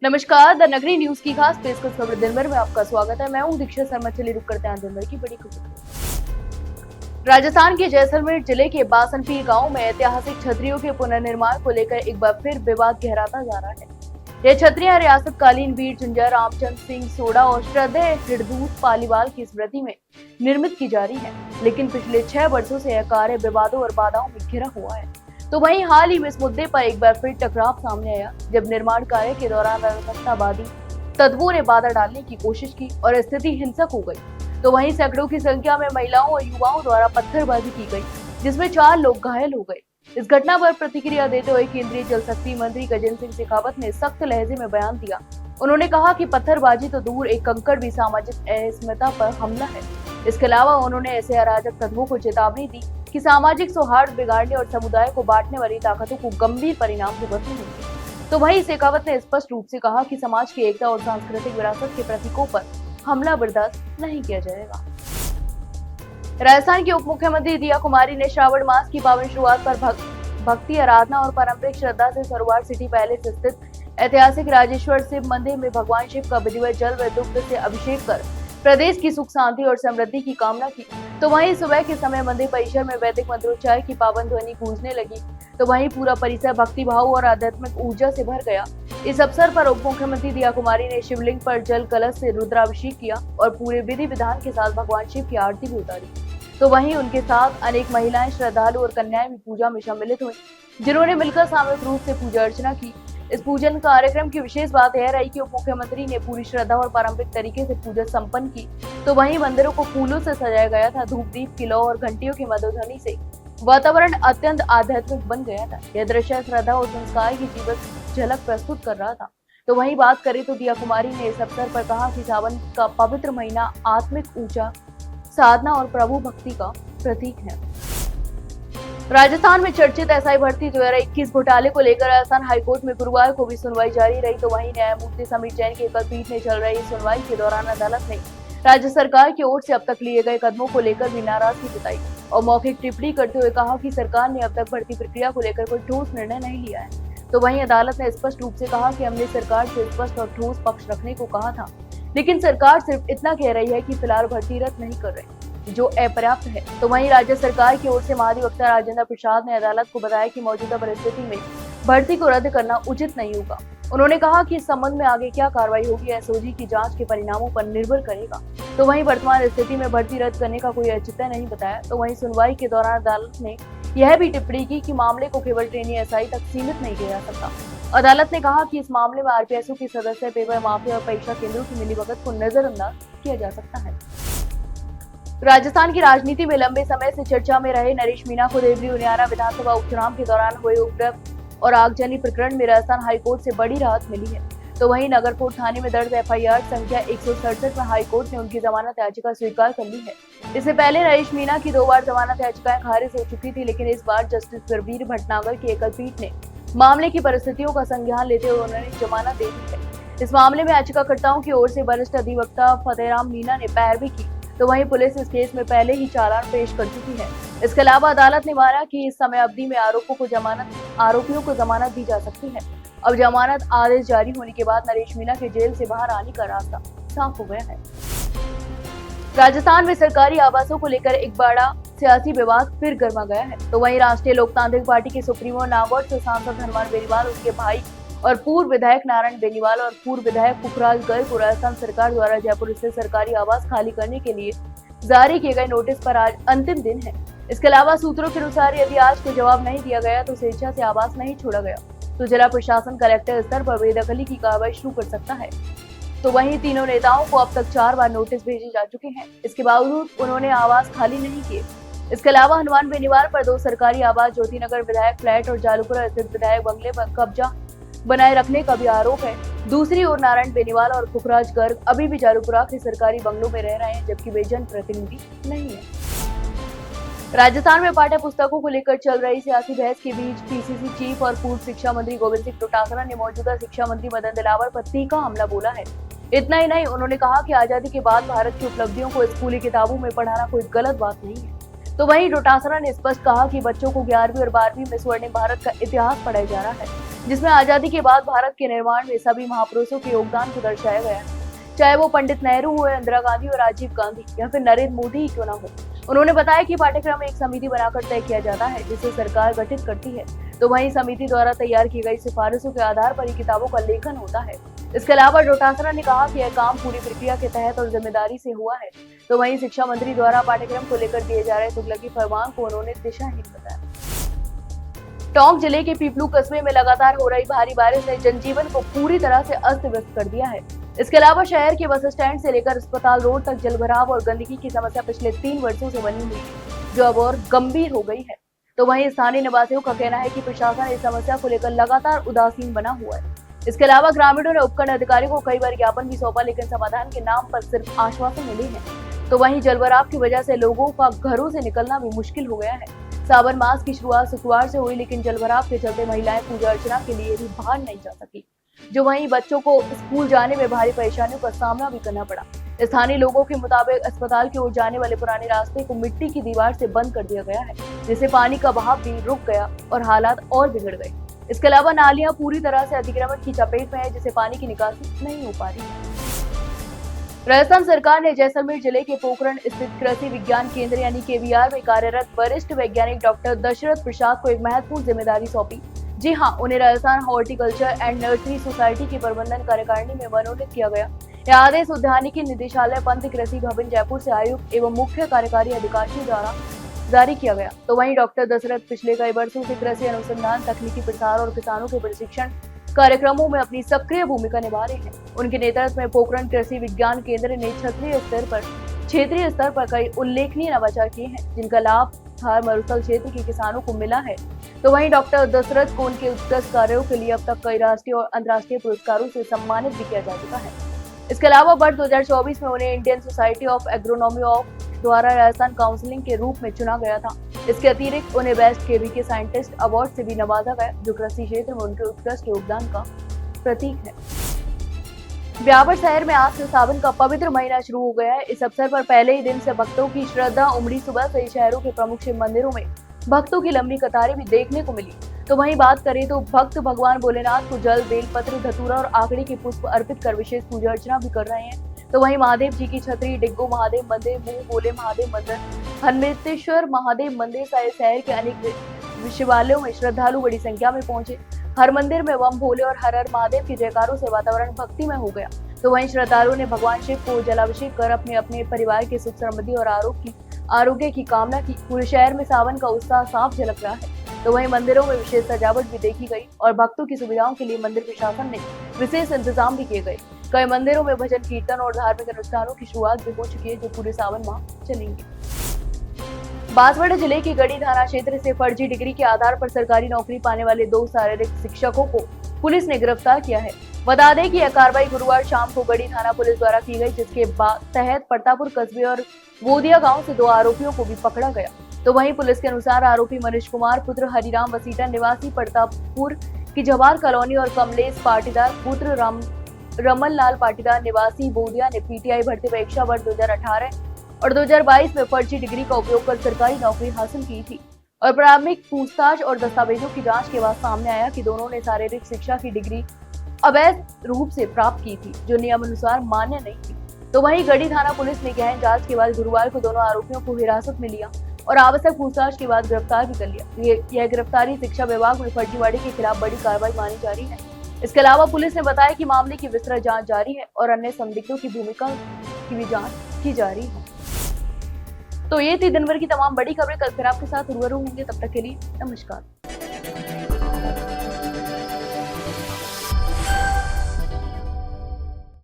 नमस्कार, द नगरी न्यूज की खास पेशकश खबर दिन भर में आपका स्वागत है। मैं हूं दीक्षा शर्मा। चलिए रुक करते हैं दिन भर की बड़ी खबर। राजस्थान के जैसलमेर जिले के बासनपीर गांव में ऐतिहासिक छतरियों के पुनर्निर्माण को लेकर एक बार फिर विवाद गहराता जा रहा है। ये छतरियां रियासतकालीन वीर झुंझा रामचंद्र सिंह सोडा और श्रद्धेय हृदूत पालीवाल की स्मृति में निर्मित की जा रही है, लेकिन पिछले 6 वर्षों से यह कार्य विवादों और बाधाओं में घिरा हुआ है। तो वहीं हाल ही में इस मुद्दे पर एक बार फिर टकराव सामने आया, जब निर्माण कार्य के दौरान अराजकतावादी तत्वों ने बाधा डालने की कोशिश की और स्थिति हिंसक हो गई। तो वहीं सैकड़ों की संख्या में महिलाओं और युवाओं द्वारा पत्थरबाजी की गई, जिसमें 4 लोग घायल हो गए। इस घटना पर प्रतिक्रिया देते हुए केंद्रीय जल शक्ति मंत्री गजेंद्र सिंह शेखावत ने सख्त लहजे में बयान दिया। उन्होंने कहा कि पत्थरबाजी तो दूर, एक कंकड़ भी सामाजिक अस्मिता पर हमला है। इसके अलावा उन्होंने ऐसे अराजक तत्वों को चेतावनी दी कि सामाजिक सौहार्द बिगाड़ने और समुदाय को बांटने वाली ताकतों को गंभीर परिणाम भुगतने होंगे। तो वहीं शेखावत ने स्पष्ट रूप से कहा कि समाज की एकता और सांस्कृतिक विरासत के प्रतीकों पर हमला बर्दाश्त नहीं किया जाएगा। राजस्थान की उप मुख्यमंत्री दिया कुमारी ने श्रावण मास की पावन शुरुआत पर भक्ति, आराधना और पारंपरिक श्रद्धा से सरोवर सिटी पैलेस स्थित ऐतिहासिक राजेश्वर शिव मंदिर में भगवान शिव का विधिवत जल व दुग्ध से अभिषेक कर प्रदेश की सुख शांति और समृद्धि की कामना की। तो वहीं सुबह के समय मंदिर परिसर में वैदिक मंत्रोच्चार की पावन ध्वनि गूंजने लगी। तो वहीं पूरा परिसर भक्ति भाव और आध्यात्मिक ऊर्जा से भर गया। इस अवसर पर उप मुख्यमंत्री दिया कुमारी ने शिवलिंग पर जल कलश से रुद्राभिषेक किया और पूरे विधि विधान के साथ भगवान शिव की आरती भी उतारी। तो वहीं उनके साथ अनेक महिलाएं, श्रद्धालु और कन्याएं भी पूजा में सम्मिलित हुई, जिन्होंने मिलकर सामूहिक रूप से पूजा अर्चना की। इस पूजन कार्यक्रम की विशेष बात यह रही कि उप मुख्यमंत्री ने पूरी श्रद्धा और पारंपरिक तरीके से पूजा संपन्न की। तो वहीं मंदिरों को फूलों से सजाया गया था। धूप दीप की लौ और घंटियों की मधुध्वनि से वातावरण अत्यंत आध्यात्मिक बन गया था। यह दृश्य श्रद्धा और संस्कार की जीवंत झलक प्रस्तुत कर रहा था। तो वहीं बात करें तो दिया कुमारी ने इस अवसर पर कहा कि सावन का पवित्र महीना आत्मिक ऊर्जा, साधना और प्रभु भक्ति का प्रतीक है। राजस्थान में चर्चित एसआई भर्ती 2021 घोटाले को लेकर राजस्थान हाईकोर्ट में गुरुवार को भी सुनवाई जारी रही। तो वहीं न्यायमूर्ति समीर जैन की एकल पीठ में चल रही सुनवाई के दौरान अदालत ने राज्य सरकार की ओर से अब तक लिए गए कदमों को लेकर भी नाराजगी जताई और मौखिक टिप्पणी करते हुए कहा कि सरकार ने अब तक भर्ती प्रक्रिया को लेकर कोई ठोस निर्णय नहीं लिया है। तो वहीं अदालत ने स्पष्ट रूप से कहा कि हमने सरकार से स्पष्ट और ठोस पक्ष रखने को कहा था, लेकिन सरकार सिर्फ इतना कह रही है कि फिलहाल भर्ती रद्द नहीं कर रही, जो अपर्याप्त है। तो वहीं राज्य सरकार की ओर से महाधिवक्ता राजेंद्र प्रसाद ने अदालत को बताया कि मौजूदा परिस्थिति में भर्ती को रद्द करना उचित नहीं होगा। उन्होंने कहा कि इस संबंध में आगे क्या कार्रवाई होगी, एसओजी की जांच के परिणामों पर निर्भर करेगा। तो वहीं वर्तमान स्थिति में भर्ती रद्द करने का कोई औचित्य नहीं बताया। तो वहीं सुनवाई के दौरान अदालत ने यह भी टिप्पणी की कि मामले को केवल ट्रेनी एसआई तक सीमित नहीं किया जा सकता। अदालत ने कहा कि इस मामले में आरपीएसओ के सदस्य, पेपर माफिया और परीक्षा केंद्रों की मिलीभगत को नजरअंदाज किया जा सकता है। राजस्थान की राजनीति में लंबे समय से चर्चा में रहे नरेश मीणा को देवरी उनियारा विधानसभा उपचुनाव के दौरान हुए उपद्रव और आगजनी प्रकरण में राजस्थान हाईकोर्ट से बड़ी राहत मिली है। तो वहीं नगरकोट थाने में दर्ज एफआईआर संख्या 167 में हाईकोर्ट ने उनकी जमानत याचिका स्वीकार कर ली है। इससे पहले नरेश मीणा की 2 बार जमानत याचिकाएं खारिज हो चुकी थी, लेकिन इस बार जस्टिस वीरवीर भटनागर की एकल पीठ ने मामले की परिस्थितियों का संज्ञान लेते हुए उन्होंने जमानत दे दी है। इस मामले में याचिकाकर्ताओं की ओर से वरिष्ठ अधिवक्ता फतेहराम मीणा ने पैरवी की। तो वहीं पुलिस इस केस में पहले ही चालान पेश कर चुकी है। इसके अलावा अदालत ने माना कि इस समय अवधि में आरोपियों को जमानत दी जा सकती है। अब जमानत आदेश जारी होने के बाद नरेश मीणा के जेल से बाहर आने का रास्ता साफ हो गया है। राजस्थान में सरकारी आवासों को लेकर एक बड़ा सियासी विवाद फिर गर्मा गया है। तो वहीं राष्ट्रीय लोकतांत्रिक पार्टी के सुप्रीमो नागौर से सांसद हनुमान बेनीवाल, उसके भाई और पूर्व विधायक नारायण बेनीवाल और पूर्व विधायक पुखराज गर्ग को राजस्थान सरकार द्वारा जयपुर स्थित सरकारी आवास खाली करने के लिए जारी किए गए नोटिस पर आज अंतिम दिन है। इसके अलावा सूत्रों के अनुसार यदि आज को जवाब नहीं दिया गया तो स्वेच्छा से आवास नहीं छोड़ा गया तो जिला प्रशासन कलेक्टर स्तर पर बेदखली की कार्रवाई शुरू कर सकता है। तो वहीं तीनों नेताओं को अब तक 4 बार नोटिस भेजे जा चुके हैं। इसके बावजूद उन्होंने आवास खाली नहीं किए। इसके अलावा हनुमान बेनीवाल पर 2 सरकारी आवास, ज्योतिनगर विधायक फ्लैट और जालूपुरा स्थित विधायक बंगले पर कब्जा बनाए रखने का भी आरोप है। दूसरी ओर नारायण बेनीवाल और पुखराज गर्ग अभी भी जालूपुरा के सरकारी बंगलों में रह रहे हैं, जबकि वे जनप्रतिनिधि नहीं है। राजस्थान में पाठ्य पुस्तकों को लेकर चल रही सियासी बहस के बीच पीसीसी चीफ और पूर्व शिक्षा मंत्री गोविंद सिंह डोटासरा ने मौजूदा शिक्षा मंत्री मदन दिलावर पर तीखा हमला बोला है। इतना ही नहीं, उन्होंने कहा कि आजादी के बाद भारत की उपलब्धियों को स्कूली किताबों में पढ़ाना कोई गलत बात नहीं है। तो वहीं डोटासरा ने स्पष्ट कहा कि बच्चों को 11वीं और 12वीं में स्वर्णिम भारत का इतिहास पढ़ाया जा रहा है। जिसमें आजादी के बाद भारत के निर्माण में सभी महापुरुषों के योगदान को दर्शाया गया है। चाहे वो पंडित नेहरू हो, इंदिरा गांधी और राजीव गांधी या फिर नरेंद्र मोदी ही क्यों ना हो। उन्होंने बताया कि पाठ्यक्रम एक समिति बनाकर तय किया जाता है, जिसे सरकार गठित करती है। तो वहीं समिति द्वारा तैयार की गई सिफारिशों के आधार पर ही किताबों का लेखन होता है। इसके अलावा डोटासरा ने कहा कि यह काम पूरी प्रक्रिया के तहत और जिम्मेदारी से हुआ है। तो वहीं शिक्षा मंत्री द्वारा पाठ्यक्रम को लेकर दिए जा रहे तुगलकी फरमान को उन्होंने दिशाहीन बताया। टोंक जिले के पीपलू कस्बे में लगातार हो रही भारी बारिश ने जनजीवन को पूरी तरह से अस्त व्यस्त कर दिया है। इसके अलावा शहर के बस स्टैंड से लेकर अस्पताल रोड तक जलभराव और गंदगी की समस्या पिछले 3 वर्षों से बनी हुई है, जो अब और गंभीर हो गई है। तो वहीं स्थानीय निवासियों का कहना है कि प्रशासन इस समस्या को लेकर लगातार उदासीन बना हुआ है। इसके अलावा ग्रामीणों ने उपखंड अधिकारी को कई बार ज्ञापन भी सौंपा, लेकिन समाधान के नाम पर सिर्फ आश्वासन मिले हैं। तो वहीं जलभराव की वजह से लोगों का घरों से निकलना भी मुश्किल हो गया है। सावन मास की शुरुआत शुक्रवार से हुई, लेकिन जलभराव के चलते महिलाएं पूजा अर्चना के लिए भी बाहर नहीं जा सकी, जो वहीं बच्चों को स्कूल जाने में भारी परेशानियों का सामना भी करना पड़ा। स्थानीय लोगों के मुताबिक अस्पताल की ओर जाने वाले पुराने रास्ते को मिट्टी की दीवार से बंद कर दिया गया है, जिससे पानी का बहाव भी रुक गया और हालात और बिगड़ गए। इसके अलावा नालियां पूरी तरह से अतिक्रमण की चपेट में है, जिससे पानी की निकासी नहीं हो पा रही है। राजस्थान सरकार ने जैसलमेर जिले के पोखरण स्थित कृषि विज्ञान केंद्र यानी KVR में कार्यरत वरिष्ठ वैज्ञानिक डॉक्टर दशरथ प्रसाद को एक महत्वपूर्ण जिम्मेदारी सौंपी। जी हां, उन्हें Rajasthan horticulture and nursery society की प्रबंधन कार्यकारिणी में मनोनीत किया गया। यह आदेश उद्यानिकी निदेशालय पंत कृषि भवन जयपुर से आयुक्त एवं मुख्य कार्यकारी अधिकारी द्वारा जारी किया गया। तो वहीं डॉक्टर दशरथ पिछले कई वर्षों से कृषि अनुसंधान, तकनीकी प्रसार और किसानों के प्रशिक्षण कार्यक्रमों में अपनी सक्रिय भूमिका निभा रहे हैं। उनके नेतृत्व में पोखरण कृषि विज्ञान केंद्र ने क्षेत्रीय स्तर पर कई उल्लेखनीय नवाचार किए हैं, जिनका लाभ थार मरुस्थल क्षेत्र के किसानों को मिला है। तो वहीं डॉक्टर दशरथ को उनके उत्कृष्ट कार्यों के लिए अब तक कई राष्ट्रीय और अंतर्राष्ट्रीय पुरस्कारों से सम्मानित भी किया जा चुका है। इसके अलावा वर्ष 2024 में उन्हें Indian society of agronomy of द्वारा राजस्थान काउंसिलिंग के रूप में चुना गया था। इसके अतिरिक्त उन्हें बेस्ट KVK साइंटिस्ट अवार्ड से भी नवाजा गया, जो कृषि क्षेत्र में उनके उत्कृष्ट योगदान का प्रतीक है। ब्यावर शहर में आज से सावन का पवित्र महीना शुरू हो गया है। इस अवसर पर पहले ही दिन से भक्तों की श्रद्धा उमड़ी। सुबह से ही शहरों के प्रमुख शिव मंदिरों में भक्तों की लंबी कतारें भी देखने को मिली। तो वहीं बात करें तो भक्त भगवान भोलेनाथ को जल, बेलपत्र, धतूरा और आकड़ी के पुष्प अर्पित कर विशेष पूजा अर्चना भी कर रहे हैं। तो वहीं महादेव जी की छतरी, डिग्गो महादेव मंदिर, मुंह बोले महादेव मंदिर, हनुमेतेश्वर महादेव मंदिर सहित शहर के अनेक शिवालयों में श्रद्धालु बड़ी संख्या में पहुंचे। हर मंदिर में बम भोले और हर हर महादेव की जयकारों से वातावरण भक्तिमय हो गया। तो वहीं श्रद्धालुओं ने भगवान शिव को जलाभिषेक कर अपने अपने परिवार के सुख समृद्धि और आरोग्य की कामना की। पूरे शहर में सावन का उत्साह साफ झलक रहा है। तो वहीं मंदिरों में विशेष सजावट भी देखी गई और भक्तों की सुविधाओं के लिए मंदिर प्रशासन ने विशेष इंतजाम भी किए गए। कई मंदिरों में भजन कीर्तन और धार्मिक अनुष्ठानों की शुरुआत भी हो चुकी है, जो पूरे सावन माह चलेंगे। बांसवाड़ा जिले के गढ़ी थाना क्षेत्र से फर्जी डिग्री के आधार पर सरकारी नौकरी पाने वाले 2 शारीरिक शिक्षकों को पुलिस ने गिरफ्तार किया है। बता दें कि यह कार्रवाई गुरुवार शाम को गढ़ी थाना पुलिस द्वारा की गई, जिसके तहत प्रतापुर कस्बे और बोदिया गांव से 2 आरोपियों को भी पकड़ा गया। तो वहीं पुलिस के अनुसार आरोपी मनीष कुमार पुत्र हरिराम वसीटा निवासी प्रतापपुर की जवाहर कॉलोनी और कमलेश पाटीदार पुत्र रमन लाल पाटीदार निवासी बोदिया ने PTI भर्ती परीक्षा वर्ष 2018 और 2022 में फर्जी डिग्री का उपयोग कर सरकारी नौकरी हासिल की थी। और प्रारंभिक पूछताछ और दस्तावेजों की जांच के बाद सामने आया कि दोनों ने शारीरिक शिक्षा की डिग्री अवैध रूप से प्राप्त की थी, जो नियमानुसार मान्य नहीं थी। तो वहीं गढ़ी थाना पुलिस ने गहन जांच के बाद गुरुवार को दोनों आरोपियों को हिरासत में लिया और आवश्यक पूछताछ के बाद गिरफ्तार भी कर लिया। यह गिरफ्तारी शिक्षा विभाग में फर्जीवाड़े के खिलाफ बड़ी कार्रवाई मानी जा रही है। इसके अलावा पुलिस ने बताया कि मामले की विस्तृत जांच जारी है और अन्य संदिग्धों की भूमिका की भी जांच की जा रही है। तो ये थी दिन भर की तमाम बड़ी खबरें। कल फिर आपके साथ रूबरू होंगे, तब तक के लिए नमस्कार।